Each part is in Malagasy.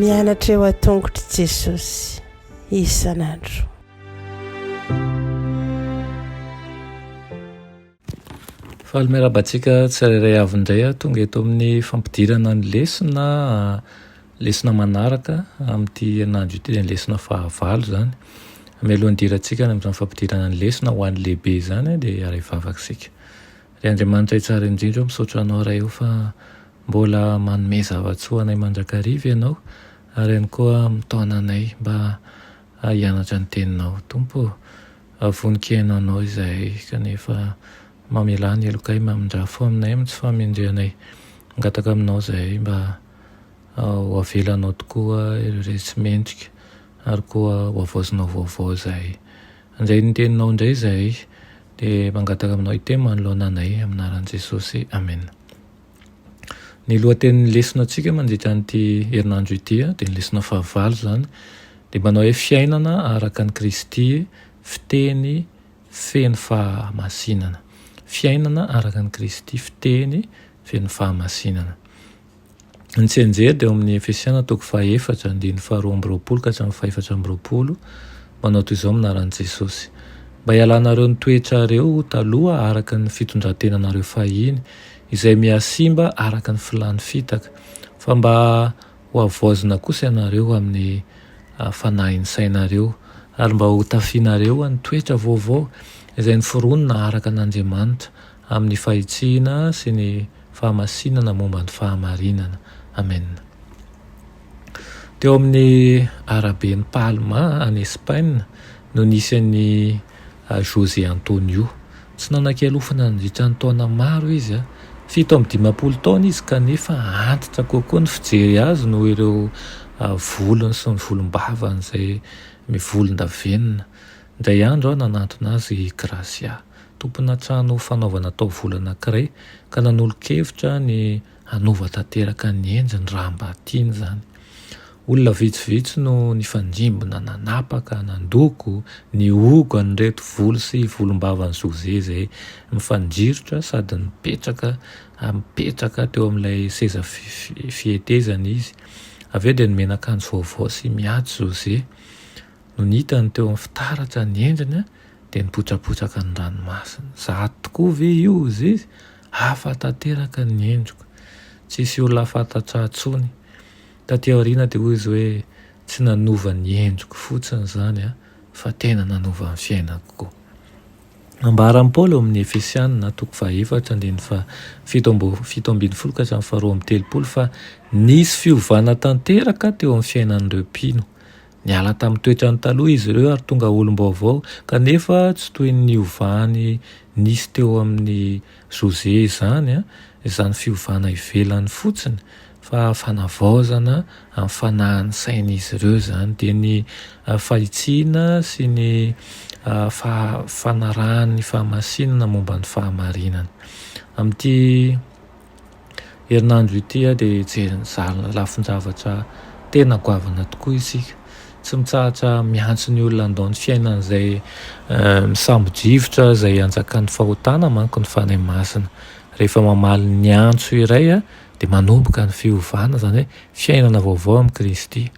mianatra eo a-tongotry Jesosy isan'andro. Fahalomerabantsika tsirairay avindray tonga eto amin'ny fampidirana ny lesona manaraka amin'ity herinandro ity, ny lesona fahavalo zany. Mialohan'ny dirantsika amin'izany fampidirana ny lesona ho an'ny lehibe zany dia ary vavaksika. Ry Andriamanitra tsara indrindra misaotra anao raha eo fa mbola manome zava-tsoa anay mandrakariva ianao, ary ihany koa mitaona anay mba hianatra ny teninao. Tompo, voninkaina anao izay kanefa mamelany elokay mamindra fo aminay tsy famindrianay, angataka aminao izay mba ho avelanao tokoa ireo rehetra tsy mendrika, ary koa ho avaozinao vaovao izay andray ny teninao indray izay, dia mangataka aminao hiteny manoloana anay amin'ny anaran'i Jesosy, amen. Ny lohatenin'ny lesona antsika mandritra an'ity herinandro ity dia ny lesona fahavalo zany, dia manao hoe fiainana araka ny Kristy, fiteny feno fahamasinana. Fiainana araka ny Kristy, fiteny feno fahamasinana. Ny tsenjery dia amin'ny Efesiana 4:1-20 manao toy izao minaran'i Jesosy: mba hialanareo ny toetrareo taloha araka ny fitondrantenanareo fahiny, izay mihasimba araka ny filany fitaka, fa mba ho avoazina kosa ianareo amin'ny fanahin'ny sainareo, ary mba ho tafianareo ny toetra vaovao izay ny foronina araka an'Andriamanitra amin'ny fahitsiana sy ny fahamasinana momba ny fahamarinana. Amen. Teo amin'ny araben'ny Palma any Espagne no nisy an'ny José Antonio. Tsy nanan-kialofana nandritra ny taona maro izy, 17 taona izy, kanefa antitra kokoa ny fijery azy noho ireo volony sy ny volombavany izay mivolondavenona. Indray andro nanantona azy Gracia, tompona trano fanaovana taovolana anankiray, ka nanolo-kevitra ny hanova tanteraka ny endriny raha mba tiany zany. Olona vitsivitsy no nifandrimbona, nanapaka, nandoko, ny ogo an'ireto volo sy volombavan'i José izay mifandrirotra sady mipetraka teo amin'ilay seza fihetezana izy. Avy eo dia nomena akanjo vaovao sy miady José. No nitany teo amin'ny fitaratra ny endriny dia nipotrapotraka ny ranomasina. Zaho tokoa ve io izy? Hafa tanteraka ny endriko, tsisy olona fantatra intsony. Taty aoriana dia hoy izy hoe tsy nanova ny endriko fotsiny zany fa tena nanova ny fiainako koa. Ambaran'i Paoly amin'ny Efesiana 4:7-12 fa nisy fiovana tanteraka teo amin'ny fiainan'ireo mpino. Niala tamin'ny toetrany taloha izy ireo ary tonga olom-baovao, kanefa tsy toy ny niovany nisy teo amin'ny José izany fiovana ivelany fotsiny, fa fanavaozana amin'ny fanahin'ny sain'izy ireo zany, dia ny fahitsiana sy ny fanarahan'ny fahamasinana momba ny fahamarinana. Amin'ity herinandro ity dia jery lafin-javatra tena goavana tokoa isika. Tsy mitsahatra miantso ny olona andao ny fiainana izay misambodrivotra izay anjakan'ny fahotana manko ny fanahy masina. Rehefa mamaly ny antso iray dia manomboka ny fiovana, zany hoe fiainana vaovao amin'ny Kristy.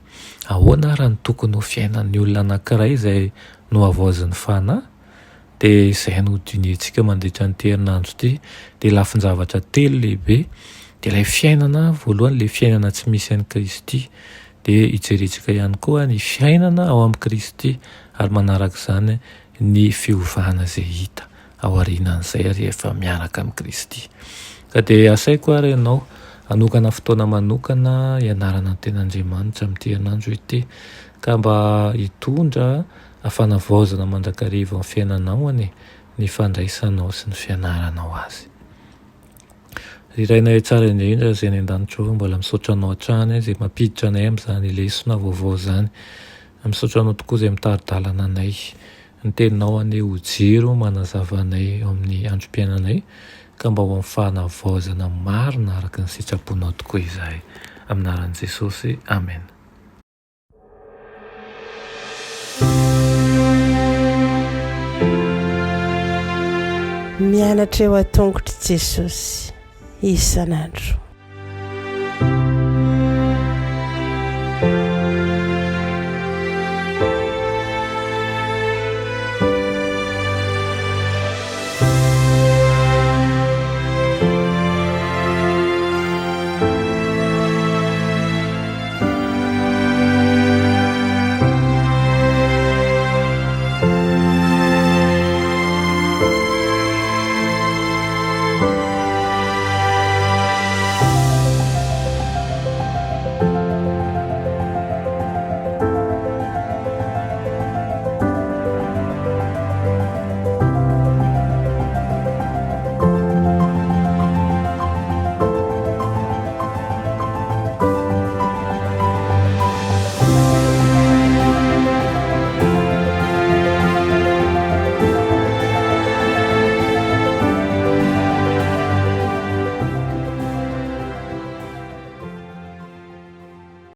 Ahoana raha ny tokony ho fiainan'ny olona anankiray izay no avoazin'ny fanahy? Dia izay no diniantsika mandritra ny herinandro ity. Dia lafin-javatra telo lehibe. Dia ilay fiainana voalohany, ilay fiainana tsy misy an'i Kristy, dia hijeritsika ihany koa ny fiainana ao amin'ny Kristy, ary manaraka izany ny fiovana izay hita ao aorianan'izay rehefa miaraka amin'ny Kristy. Ka dia asaiko ary ianao hanokana fotoana manokana ianarana ny ten'Andriamanitra amin'ity herinandro ity, ka mba hitondra fanavaozana mandrakariva amin'ny fiainanao ny fandraisanao sy ny fianaranao azy. Rirainay tsara indrindra izay ny an-danitra mbola misaotra anao hatrany izay mampiditra anay amin'izany lesona vaovao zany. Misaotra anao tokoa izay mitari-dalana anay, ny teninao anie ho jiro manazava anay eo amin'ny androm-piainanay, ka mba ho amin'ny fanavaozana marina araka ny sitraponao tokoa izahay. Amin'ny anaran'i Jesosy, amen. mianatra eo a tongotry Jesosy isan'andro.